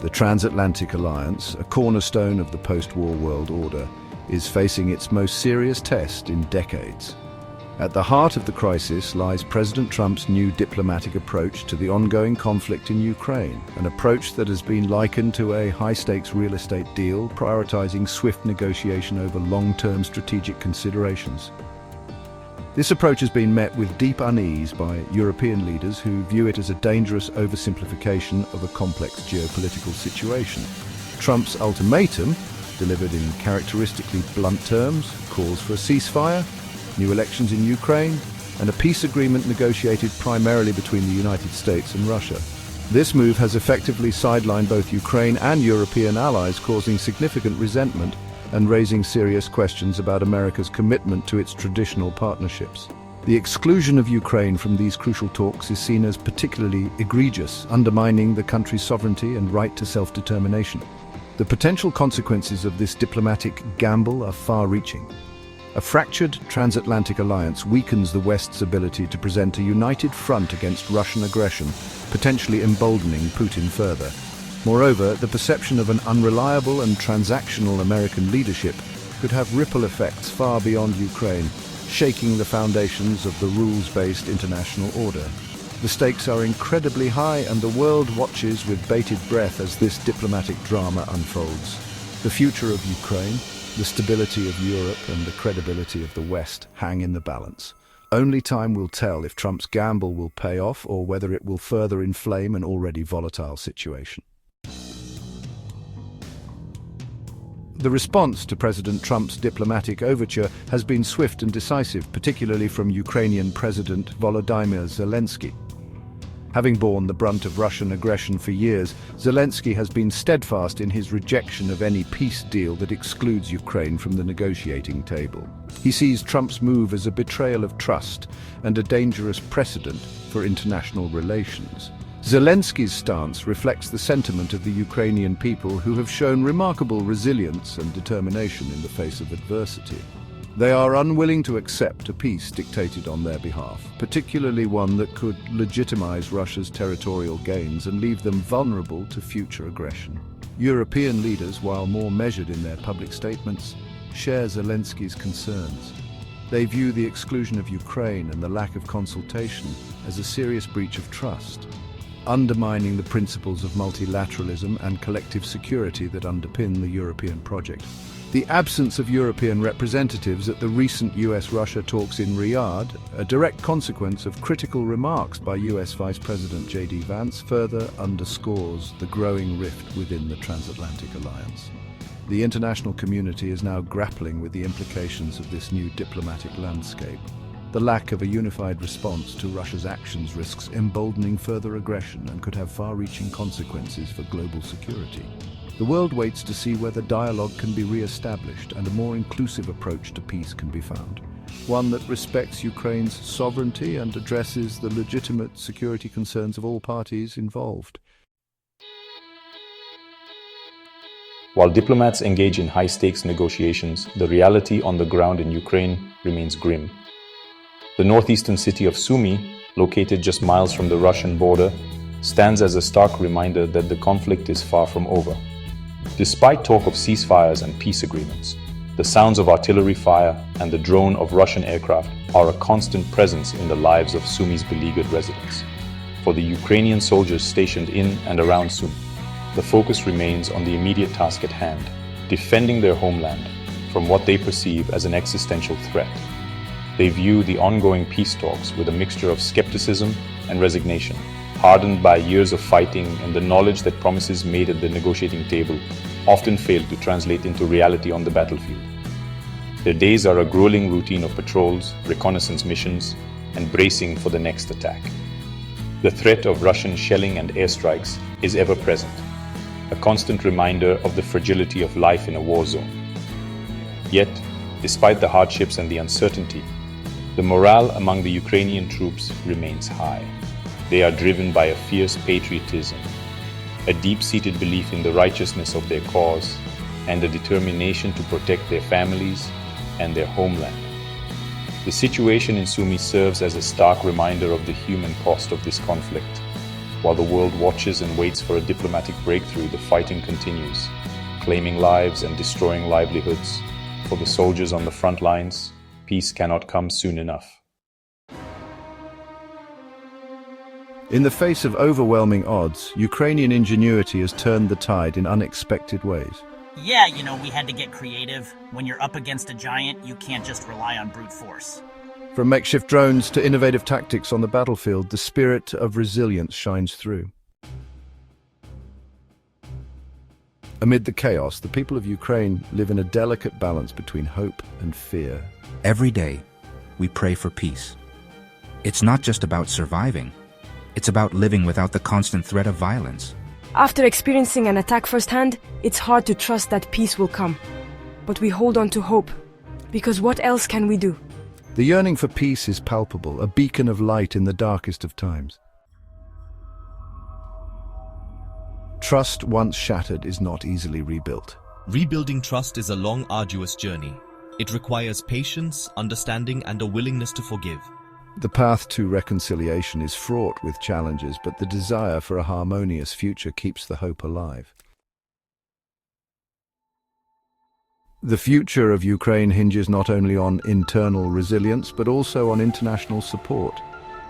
The transatlantic alliance, a cornerstone of the post-war world order, is facing its most serious test in decades. At the heart of the crisis lies President Trump's new diplomatic approach to the ongoing conflict in Ukraine, an approach that has been likened to a high-stakes real estate deal, prioritizing swift negotiation over long-term strategic considerations. This approach has been met with deep unease by European leaders who view it as a dangerous oversimplification of a complex geopolitical situation. Trump's ultimatum, delivered in characteristically blunt terms, calls for a ceasefire, new elections in Ukraine, and a peace agreement negotiated primarily between the United States and Russia. This move has effectively sidelined both Ukraine and European allies, causing significant resentment and raising serious questions about America's commitment to its traditional partnerships. The exclusion of Ukraine from these crucial talks is seen as particularly egregious, undermining the country's sovereignty and right to self-determination. The potential consequences of this diplomatic gamble are far-reaching. A fractured transatlantic alliance weakens the West's ability to present a united front against Russian aggression, potentially emboldening Putin further. Moreover, the perception of an unreliable and transactional American leadership could have ripple effects far beyond Ukraine, shaking the foundations of the rules-based international order. The stakes are incredibly high, and the world watches with bated breath as this diplomatic drama unfolds. The future of Ukraine, the stability of Europe, and the credibility of the West hang in the balance. Only time will tell if Trump's gamble will pay off or whether it will further inflame an already volatile situation. The response to President Trump's diplomatic overture has been swift and decisive, particularly from Ukrainian President Volodymyr Zelensky. Having borne the brunt of Russian aggression for years, Zelensky has been steadfast in his rejection of any peace deal that excludes Ukraine from the negotiating table. He sees Trump's move as a betrayal of trust and a dangerous precedent for international relations. Zelensky's stance reflects the sentiment of the Ukrainian people, who have shown remarkable resilience and determination in the face of adversity. They are unwilling to accept a peace dictated on their behalf, particularly one that could legitimize Russia's territorial gains and leave them vulnerable to future aggression. European leaders, while more measured in their public statements, share Zelensky's concerns. They view the exclusion of Ukraine and the lack of consultation as a serious breach of trust, undermining the principles of multilateralism and collective security that underpin the European project. The absence of European representatives at the recent US-Russia talks in Riyadh, a direct consequence of critical remarks by US Vice President J.D. Vance, further underscores the growing rift within the transatlantic alliance. The international community is now grappling with the implications of this new diplomatic landscape. The lack of a unified response to Russia's actions risks emboldening further aggression and could have far-reaching consequences for global security. The world waits to see whether dialogue can be re-established and a more inclusive approach to peace can be found, one that respects Ukraine's sovereignty and addresses the legitimate security concerns of all parties involved. While diplomats engage in high-stakes negotiations, the reality on the ground in Ukraine remains grim. The northeastern city of Sumy, located just miles from the Russian border, stands as a stark reminder that the conflict is far from over. Despite talk of ceasefires and peace agreements, the sounds of artillery fire and the drone of Russian aircraft are a constant presence in the lives of Sumy's beleaguered residents. For the Ukrainian soldiers stationed in and around Sumy, the focus remains on the immediate task at hand, defending their homeland from what they perceive as an existential threat. They view the ongoing peace talks with a mixture of skepticism and resignation, hardened by years of fighting and the knowledge that promises made at the negotiating table often fail to translate into reality on the battlefield. Their days are a grueling routine of patrols, reconnaissance missions, and bracing for the next attack. The threat of Russian shelling and airstrikes is ever present, a constant reminder of the fragility of life in a war zone. Yet, despite the hardships and the uncertainty, the morale among the Ukrainian troops remains high. They are driven by a fierce patriotism, a deep-seated belief in the righteousness of their cause, and a determination to protect their families and their homeland. The situation in Sumy serves as a stark reminder of the human cost of this conflict. While the world watches and waits for a diplomatic breakthrough, the fighting continues, claiming lives and destroying livelihoods. For the soldiers on the front lines, peace cannot come soon enough. In the face of overwhelming odds, Ukrainian ingenuity has turned the tide in unexpected ways. Yeah, we had to get creative. When you're up against a giant, you can't just rely on brute force. From makeshift drones to innovative tactics on the battlefield, the spirit of resilience shines through. Amid the chaos, the people of Ukraine live in a delicate balance between hope and fear. Every day, we pray for peace. It's not just about surviving. It's about living without the constant threat of violence. After experiencing an attack firsthand, it's hard to trust that peace will come. But we hold on to hope, because what else can we do? The yearning for peace is palpable, a beacon of light in the darkest of times. Trust once shattered is not easily rebuilt. Rebuilding trust is a long, arduous journey. It requires patience, understanding, and a willingness to forgive. The path to reconciliation is fraught with challenges, but the desire for a harmonious future keeps the hope alive. The future of Ukraine hinges not only on internal resilience, but also on international support.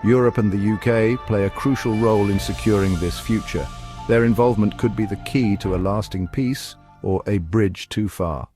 Europe and the UK play a crucial role in securing this future. Their involvement could be the key to a lasting peace or a bridge too far.